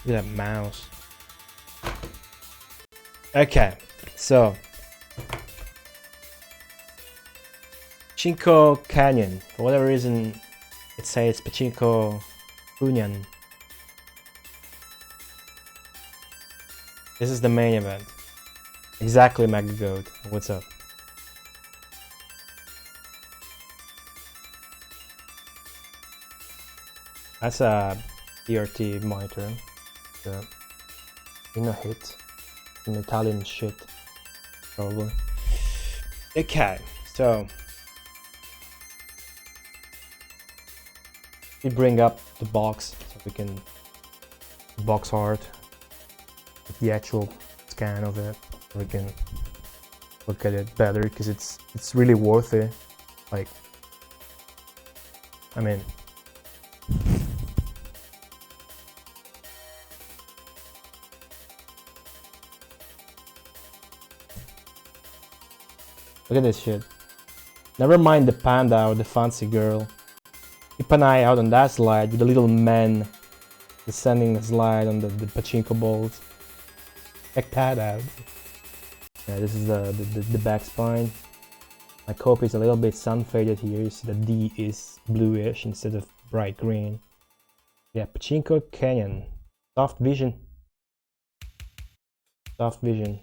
Look at that mouse. Okay, so Pachinko Canyon. For whatever reason, it says Pachinko Kuunyan. This is the main event. Exactly, Mega Goat. What's up? That's a PRT monitor. In a hit. An Italian shit. Probably. Okay, so we bring up the box so we can box art with the actual scan of it. We can look at it better because it's really worth it. Like, I mean, look at this shit. Never mind the panda or the fancy girl. Keep an eye out on that slide with the little man descending the slide on the pachinko balls. Check that out. Yeah, this is the back spine. My copy is a little bit sun faded here. You see the D is bluish instead of bright green. Yeah, Pachinko Canyon. Soft vision. Soft vision.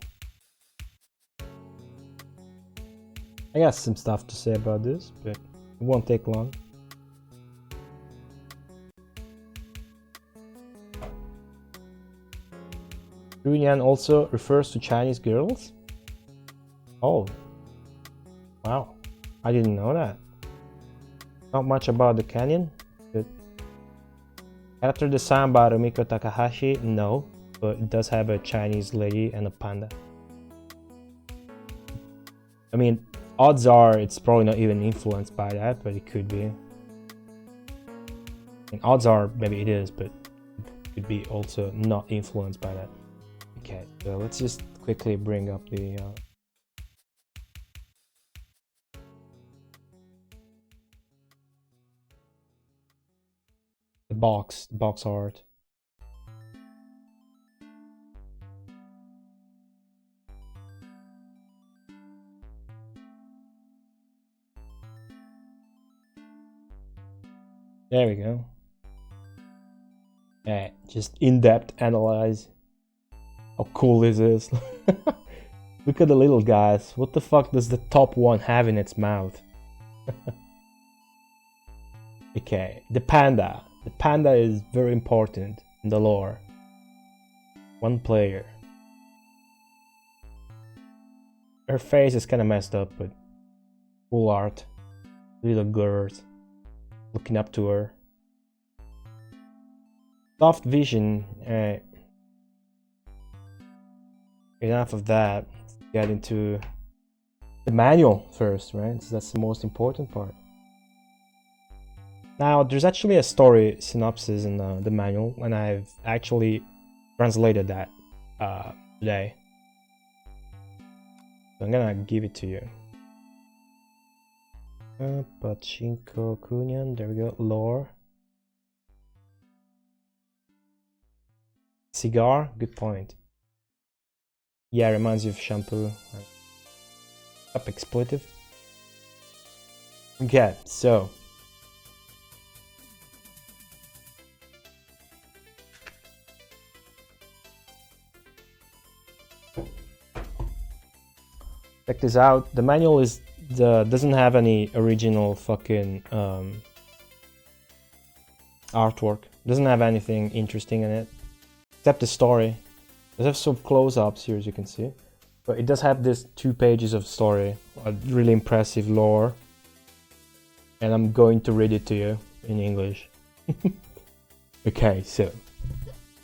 I got some stuff to say about this, but it won't take long. Kuunyan also refers to Chinese girls? Oh. Wow. I didn't know that. Not much about the canyon, but character design by Rumiko Takahashi, no, but it does have a Chinese lady and a panda. I mean, odds are it's probably not even influenced by that, but it could be. And odds are maybe it is, but it could be also not influenced by that. Okay, so let's just quickly bring up the box art. There we go. Yeah, just in-depth analyze. How cool this is. Look at the little guys. What the fuck does the top one have in its mouth? Okay, the panda. The panda is very important in the lore. One player. Her face is kind of messed up, but cool art. Little girls looking up to her. Soft vision. Enough of that. Let's get into the manual first, right? So that's the most important part. Now, there's actually a story synopsis in the manual, and I've actually translated that today. So I'm gonna give it to you. Pachinko Kuunyan, there we go. Lore. Cigar, good point. Yeah, reminds you of shampoo. Up expletive. Okay, so check this out. The manual doesn't have any original fucking artwork. Doesn't have anything interesting in it, except the story. It does have some close-ups here, as you can see, but it does have this 2 pages of story, a really impressive lore, and I'm going to read it to you in English. Okay, so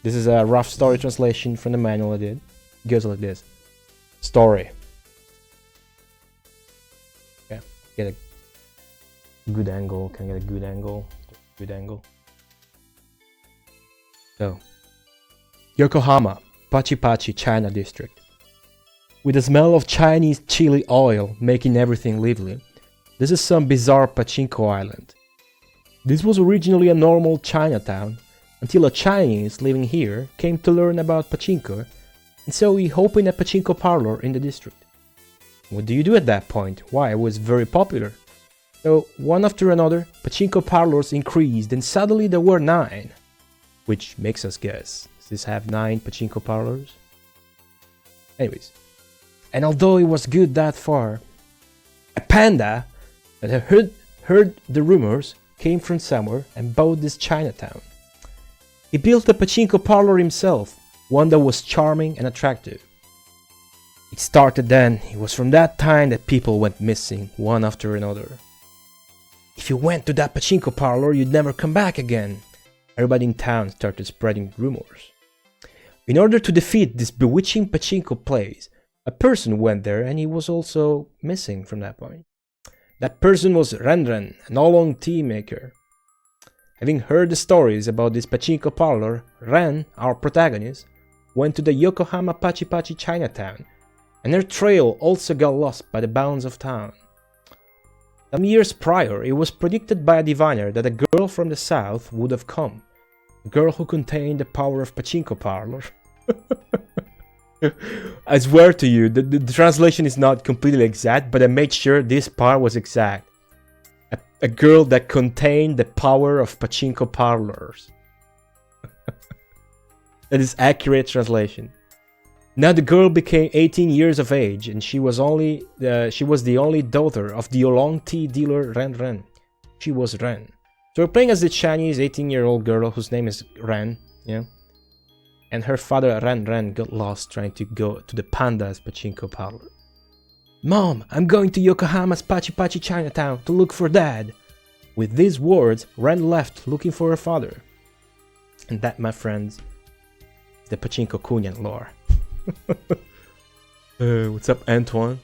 this is a rough story translation from the manual I did. It goes like this. Story. Okay, get a good angle. Can I get a good angle? Good angle. So, Yokohama, Pachi, China district. With the smell of Chinese chili oil making everything lively, this is some bizarre pachinko island. This was originally a normal Chinatown, until a Chinese living here came to learn about Pachinko, and so he opened a Pachinko parlor in the district. What do you do at that point? Why, it was very popular. So, one after another, Pachinko parlors increased, and suddenly there were 9. Which makes us guess, does this have 9 Pachinko parlors? Anyways, and although it was good that far, a panda that had heard the rumors came from somewhere and bought this Chinatown. He built a Pachinko parlor himself, one that was charming and attractive. It started then. It was from that time that people went missing, one after another. If you went to that Pachinko parlor, you'd never come back again. Everybody in town started spreading rumors. In order to defeat this bewitching Pachinko place, a person went there and he was also missing from that point. That person was Ren, an all-along tea maker. Having heard the stories about this Pachinko parlor, Ren, our protagonist, went to the Yokohama Pachi Chinatown, and her trail also got lost by the bounds of town. Some years prior, it was predicted by a diviner that a girl from the south would have come, a girl who contained the power of Pachinko parlor. I swear to you, the translation is not completely exact, but I made sure this part was exact. A girl that contained the power of Pachinko parlors. That is accurate translation. Now the girl became 18 years of age, and she was the only daughter of the oolong tea dealer Ren. She was Ren. So we're playing as the Chinese 18-year-old girl whose name is Ren, yeah. And her father Ren got lost trying to go to the panda's Pachinko parlor. Mom, I'm going to Yokohama's Pachi Chinatown to look for Dad. With these words, Ren left looking for her father. And that, my friends, is the Pachinko Kuunyan lore. What's up, Antoine?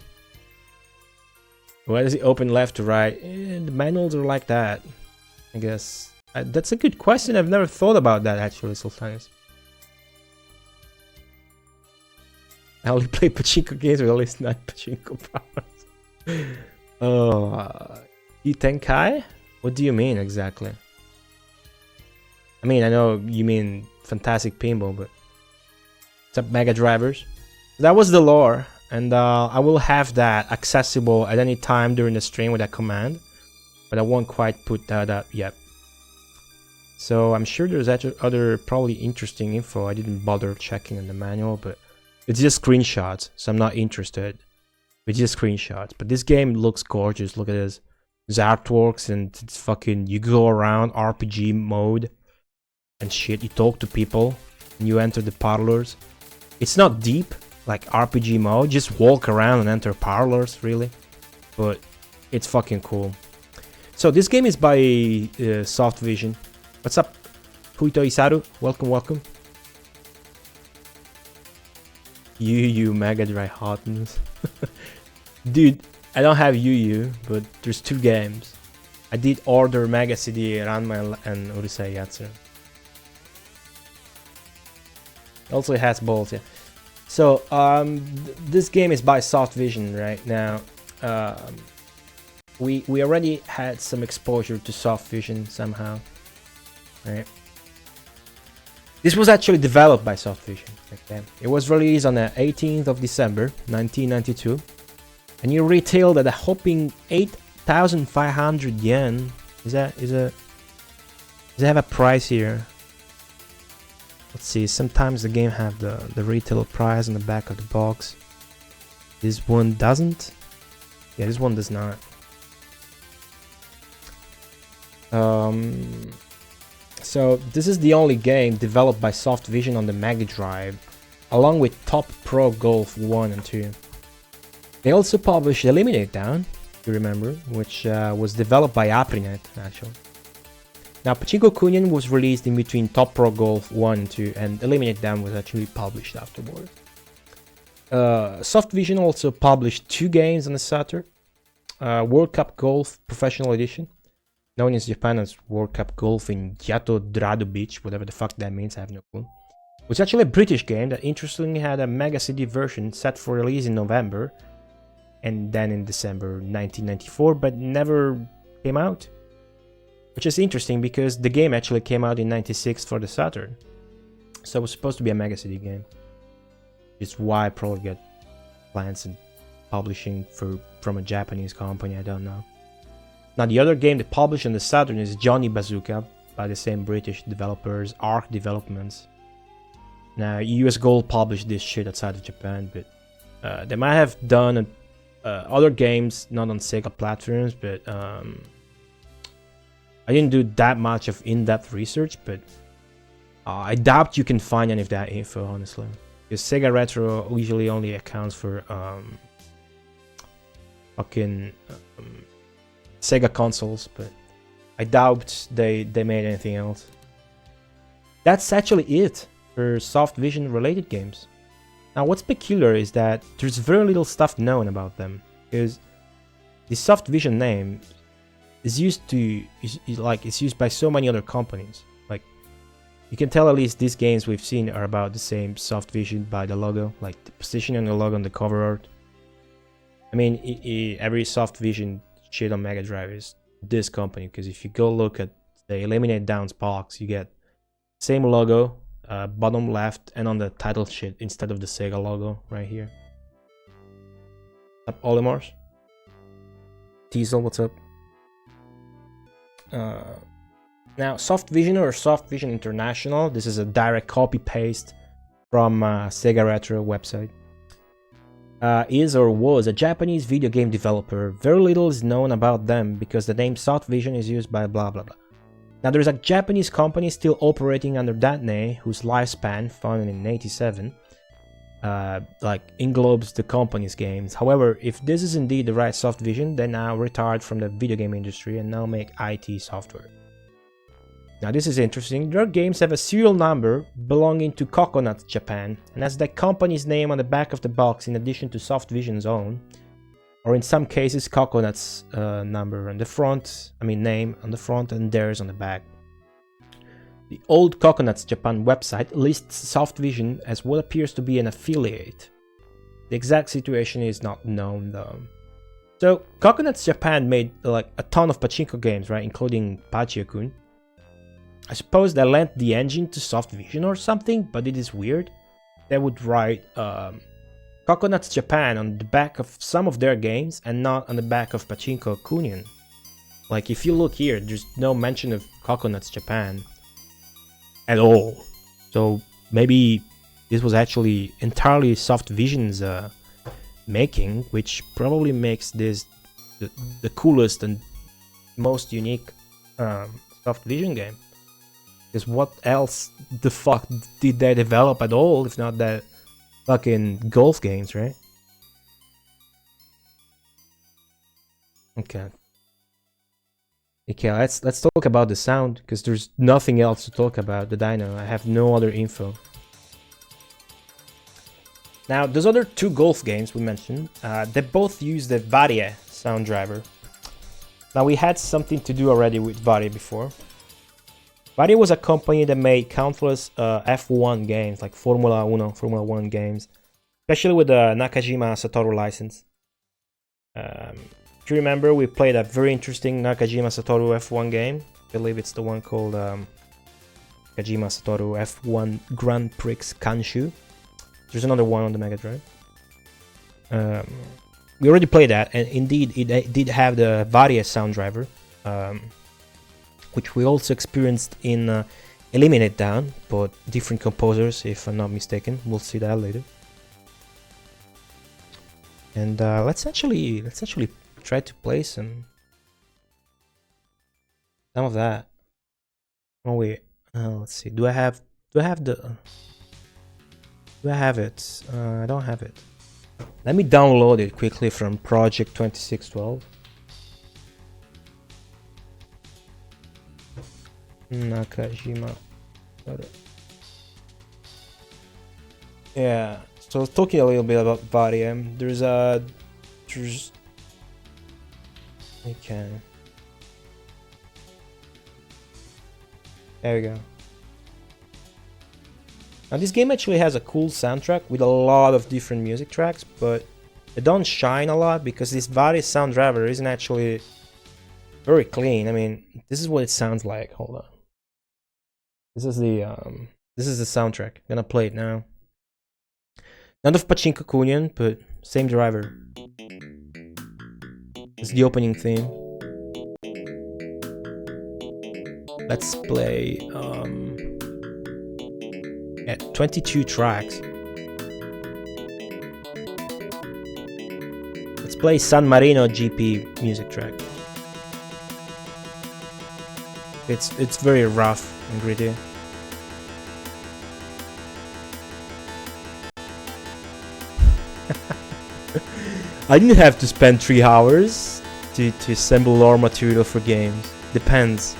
Why does it open left to right? The manuals are like that, I guess. That's a good question. I've never thought about that actually sometimes. I only play Pachinko games with at least 9 Pachinko powers. Oh, Tenkai? What do you mean exactly? I mean, I know you mean Fantastic Pinball, but what's up, Mega Drivers? That was the lore, and I will have that accessible at any time during the stream with that command, but I won't quite put that up yet. So I'm sure there's actually other probably interesting info. I didn't bother checking in the manual, but it's just screenshots, so I'm not interested. It's just screenshots. But this game looks gorgeous. Look at this. There's artworks and it's fucking... You go around RPG mode and shit. You talk to people and you enter the parlors. It's not deep like RPG mode. Just walk around and enter parlors, really. But it's fucking cool. So this game is by Soft Vision. What's up, Huito Isaru? Welcome, welcome. Yu Mega Drive hotness. Dude, I don't have Yu, but there's 2 games. I did order Mega CD, Ranma and Urusei Yatsura. Also it has balls, yeah. So, this game is by Soft Vision right now. We already had some exposure to Soft Vision somehow, right? This was actually developed by Soft Vision. Okay. It was released on the 18th of December, 1992, and it retailed at a whopping 8,500 yen. Does it have a price here? Let's see. Sometimes the game have the retail price on the back of the box. This one doesn't. Yeah, this one does not. So this is the only game developed by Soft Vision on the Mega Drive, along with Top Pro Golf 1 and 2. They also published Eliminate Down, if you remember, which was developed by Aprinet, actually. Now, Pachinko Kuunyan was released in between Top Pro Golf 1 and 2, and Eliminate Down was actually published afterward. Soft Vision also published 2 games on the Saturn. World Cup Golf Professional Edition, known in Japan as World Cup Golf in Yato Drado Beach, whatever the fuck that means, I have no clue. It's actually a British game that interestingly had a Mega CD version set for release in November and then in December 1994, but never came out. which is interesting because the game actually came out in '96 for the Saturn, so it was supposed to be a Mega CD game. It's why I probably got plans and publishing from a Japanese company. I don't know. Now the other game they published on the Saturn is Johnny Bazooka by the same British developers, Arc Developments. Now US Gold published this shit outside of Japan, but they might have done other games not on Sega platforms, but I didn't do that much of in-depth research, but I doubt you can find any of that info, honestly. Because Sega Retro usually only accounts for Sega consoles, but I doubt they made anything else. That's actually it for Soft Vision related games. Now what's peculiar is that there's very little stuff known about them, because the Soft Vision name is used by so many other companies. Like, you can tell at least these games we've seen are about the same Soft Vision by the logo, like the positioning on the logo on the cover art. I mean, every Soft Vision shit on Mega Drive is this company, because if you go look at the Eliminate Downs box, you get same logo, bottom left, and on the title sheet instead of the Sega logo right here. Up Olimars? Diesel, what's up? Now Soft Vision or Soft Vision International, this is a direct copy paste from Sega Retro website. Is or was a Japanese video game developer. Very little is known about them because the name Soft Vision is used by blah blah blah. Now there's a Japanese company still operating under that name whose lifespan, founded in '87, englobes the company's games. However, if this is indeed the right Soft Vision, they now retired from the video game industry and now make IT software. Now this is interesting. Their games have a serial number belonging to Coconut Japan, and has the company's name on the back of the box in addition to Soft Vision's own, or in some cases Coconut's number on the front, name on the front and theirs on the back. The old Coconuts Japan website lists Soft Vision as what appears to be an affiliate. The exact situation is not known though. So Coconuts Japan made a ton of pachinko games, right, including Pachinko. I suppose they lent the engine to Soft Vision or something, but it is weird. They would write Coconuts Japan on the back of some of their games and not on the back of Pachinko Kuunyan. Like, if you look here, there's no mention of Coconuts Japan at all. So maybe this was actually entirely Soft Vision's making, which probably makes this the coolest and most unique Soft Vision game. Because what else the fuck did they develop at all if not that fucking golf games, right? Okay, let's talk about the sound, because there's nothing else to talk about the dyno. I have no other info. Now, those other two golf games we mentioned, they both use the Varia sound driver. Now, we had something to do already with Varia before. Varia was a company that made countless F1 games, like Formula 1 games, especially with the Nakajima Satoru license. If you remember, we played a very interesting Nakajima Satoru F1 game. I believe it's the one called Nakajima Satoru F1 Grand Prix Kanshu. There's another one on the Mega Drive. We already played that, and indeed it did have the Varia sound driver, which we also experienced in Eliminate Down, but different composers, if I'm not mistaken. We'll see that later. And let's actually try to play some of that. Oh wait, let's see. Do I have it? I don't have it. Let me download it quickly from Project 2612. Nakajima. Yeah, so talking a little bit about Varia, there's okay, there we go. Now this game actually has a cool soundtrack with a lot of different music tracks, but they don't shine a lot because this Varia sound driver isn't actually Very clean. I mean, this is what it sounds like. Hold on. This is the soundtrack. I'm gonna play it now. None of Pachinko Kuunyan, but same driver. It's the opening theme. Let's play at 22 tracks. Let's play San Marino GP music track. It's very rough and gritty. I didn't have to spend 3 hours to assemble lore material for games. Depends.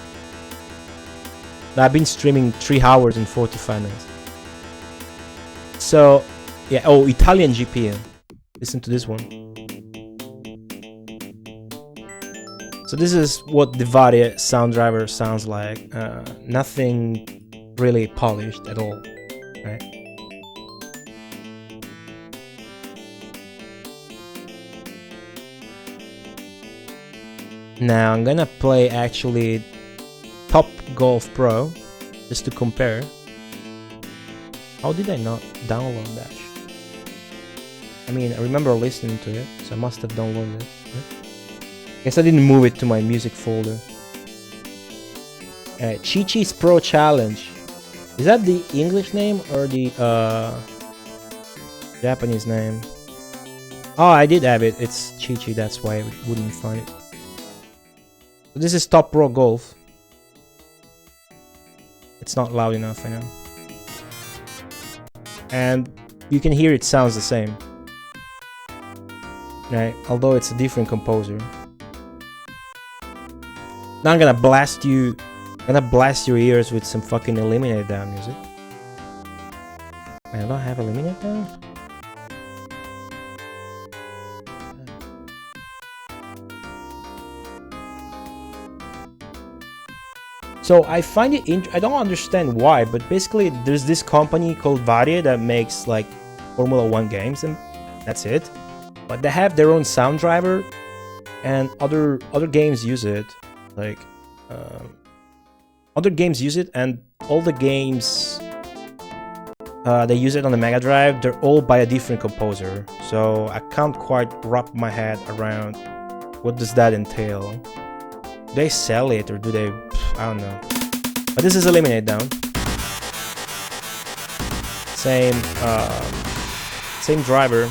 I've been streaming 3 hours and 45 minutes. So, yeah, oh, Italian GP. Listen to this one. So this is what the Varia sound driver sounds like. Nothing really polished at all, right? Now I'm gonna play actually Top Golf Pro just to compare. How did I not download that? I mean, I remember listening to it, so I must have downloaded it. Right? Guess I didn't move it to my music folder. Chi-Chi's Pro Challenge. Is that the English name or the Japanese name? Oh, I did have it. It's Chi-Chi, that's why I wouldn't find it. So this is Top Pro Golf. It's not loud enough, I know. And you can hear it sounds the same. Right? Although it's a different composer. Now I'm gonna blast your ears with some fucking Eliminate Down music. I don't have Eliminate Down? So I find it I don't understand why, but basically there's this company called Varia that makes like Formula 1 games and that's it. But they have their own sound driver and other games use it. Like other games use it, and all the games they use it on the Mega Drive, they're all by a different composer. So I can't quite wrap my head around what does that entail. Do they sell it or do they? I don't know. But this is Eliminate Down. Same driver,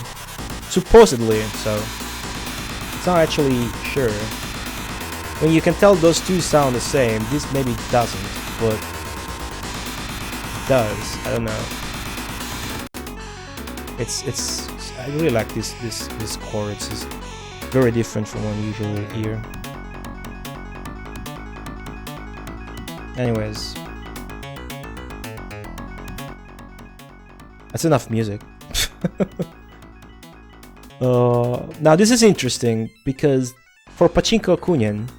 supposedly. So it's not actually sure. I mean, you can tell those two sound the same. This maybe doesn't, but it does. I don't know. It's. I really like this chord. It's just very different from one usually hear. Anyways, that's enough music. Now this is interesting because for Pachinko Kuunyan,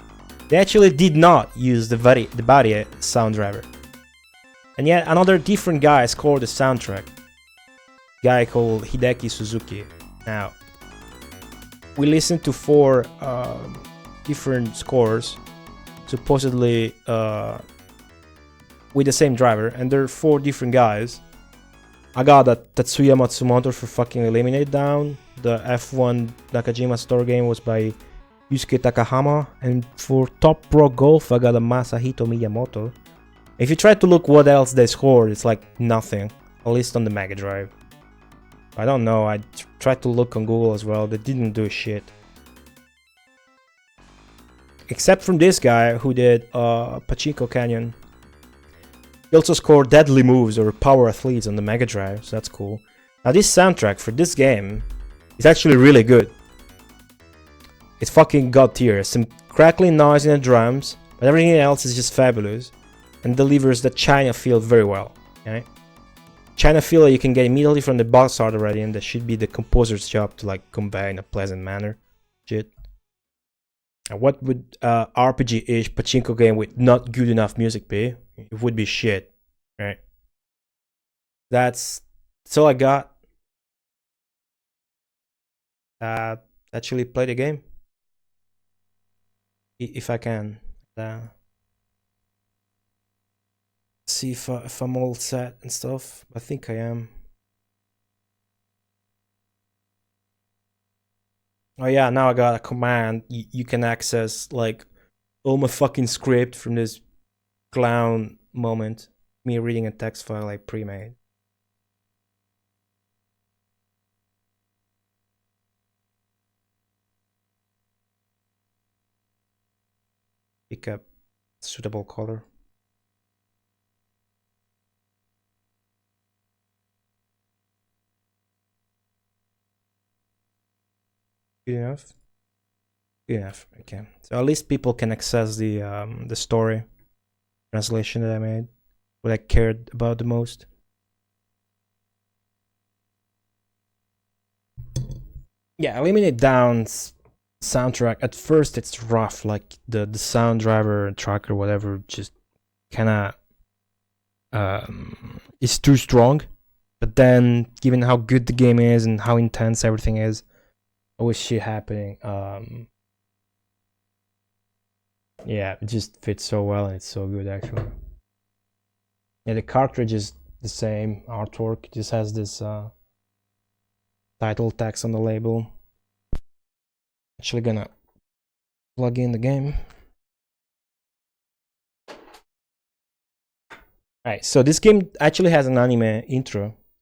they actually did not use the Varia sound driver, and yet another different guy scored the soundtrack. Guy called Hideki Suzuki. Now we listened to 4 different scores, supposedly with the same driver, and there are 4 different guys. I got a Tatsuya Matsumoto for fucking Eliminate Down. The F1 Nakajima Store game was by Yusuke Takahama, and for Top Pro Golf I got a Masahito Miyamoto. If you try to look what else they scored, it's like nothing, at least on the Mega Drive. I don't know, I tried to look on Google as well, they didn't do shit. Except from this guy who did Pachinko Canyon. He also scored Deadly Moves or Power Athletes on the Mega Drive, so that's cool. Now this soundtrack for this game is actually really good. It's fucking god tier. Some crackling noise in the drums, but everything else is just fabulous and delivers the China feel very well. Okay? China feel you can get immediately from the box art already, and that should be the composer's job to like convey in a pleasant manner. Shit. And what would RPG-ish Pachinko game with not good enough music be? It would be shit, right? That's all I got. Actually play the game. if I can. See if I'm all set and stuff. I think I am. Oh yeah, now I got a command. You can access like all my fucking script from this clown moment. Me reading a text file I pre-made. Pick up suitable color. Good enough. Good enough. Okay. So at least people can access the story translation that I made, what I cared about the most. Yeah, Eliminate Down's soundtrack. At first, it's rough, like the sound driver, tracker, whatever, just kind of is too strong. But then, given how good the game is and how intense everything is, always shit happening. Yeah, it just fits so well and it's so good actually. Yeah, the cartridge is the same artwork, just has this title text on the label. Actually gonna plug in the game. Alright, so this game actually has an anime intro.